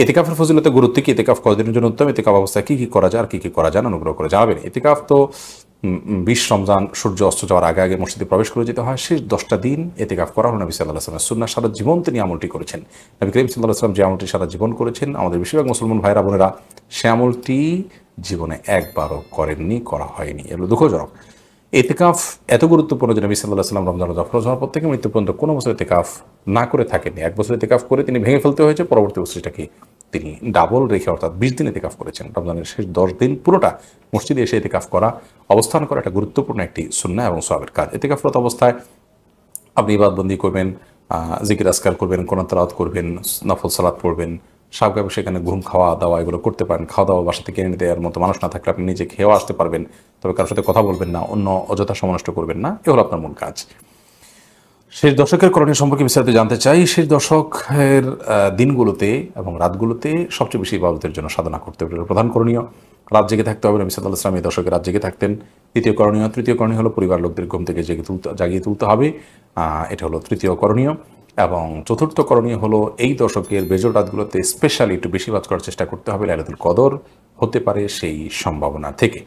ইতিকাফের ফজিলতের গুরুত্ব কি, ইতিকাফ কতদিনের জন্য উত্তম, ইতিকাফ অবস্থায় কি কি করা যায় আর কি কি করা যায় অনুগ্রহ করে জানাবেন। ইতিকাফ তো 20 রমজান সূর্য অস্ত যাওয়ার আগে আগে মসজিদে প্রবেশ করে যেতে হয়, শেষ 10টা দিন ইতিকাফ করা হলো নবী সাল্লাল্লাহু আলাইহি ওয়াসাল্লাম সুন্নাহ, সারা জীবন তিনি আমলটি করেছেন। নবী করিম সাল্লাল্লাহু আলাইহি ওয়াসাল্লাম যে আমলটি সারা জীবন করেছেন, আমাদের বেশিরভাগ মুসলমান ভাইরা বোনেরা সে আমলটি জীবনে একবারও করেননি, করা হয়নি, এগুলো দুঃখজনক। ইতিকাফ এত গুরুত্বপূর্ণ যে নবী সাল্লাল্লাহু আলাইহি ওয়াসাল্লাম রমজান রোজা ফরজ হওয়ার পর থেকে মৃত্যু পর্যন্ত কোনো বছর ইতিকাফ না করে থাকেননি। এক বছর ইতিকাফ করে তিনি ভেঙে ফেলতে হয়েছে, পরবর্তী বছরটাকে তিনি ডাবল রেখে অর্থাৎ 20 দিন ইতিকাফ করেছেন। রমজানের শেষ 10 দিন পুরোটা মসজিদে এসে ইতিকাফ করা, অবস্থান করা একটা গুরুত্বপূর্ণ একটি সুন্নাহ এবং সওয়াবের কাজ। ইতিকাফরত অবস্থায় আপনি ইবাদতবন্দি করবেন, জিকির আজকার করবেন, কোরআন তেলাওয়াত করবেন, নফল সালাত পড়বেন, স্বাভাবিক সেখানে ঘুম খাওয়া দাওয়া এগুলো করতে পারেন। খাওয়া দাওয়া বাসা থেকে এনে নিতে এর মতো মানুষ না থাকলে আপনি নিজে খেয়েও আসতে পারবেন, তবে কারোর সাথে কথা বলবেন না, অন্য অযথা সময় নষ্ট করবেন না, এ হলো আপনার মূল কাজ। শেষ দশকের করণীয় সম্পর্কে বিস্তারিত জানতে চাই। শেষ দশকের দিনগুলোতে এবং রাতগুলোতে সবচেয়ে বেশি ইবাদতের জন্য সাধনা করতে হবে, প্রধান করণীয়। রাত জেগে থাকতে হবে, নবী সাল্লাল্লাহু আলাইহি ওয়াসাল্লাম এই দশকে রাত জেগে থাকতেন। দ্বিতীয় করণীয়। তৃতীয় করণীয় হলো পরিবার লোকদের ঘুম থেকে জাগিয়ে তুলতে হবে, এটা হলো তৃতীয় করণীয়। এবং চতুর্থ করণীয় হলো এই দশকের বেজোড় রাতগুলোতে স্পেশালি একটু বেশি বাজ করার চেষ্টা করতে হবে, লাইলাতুল কদর হতে পারে সেই সম্ভাবনা থেকে।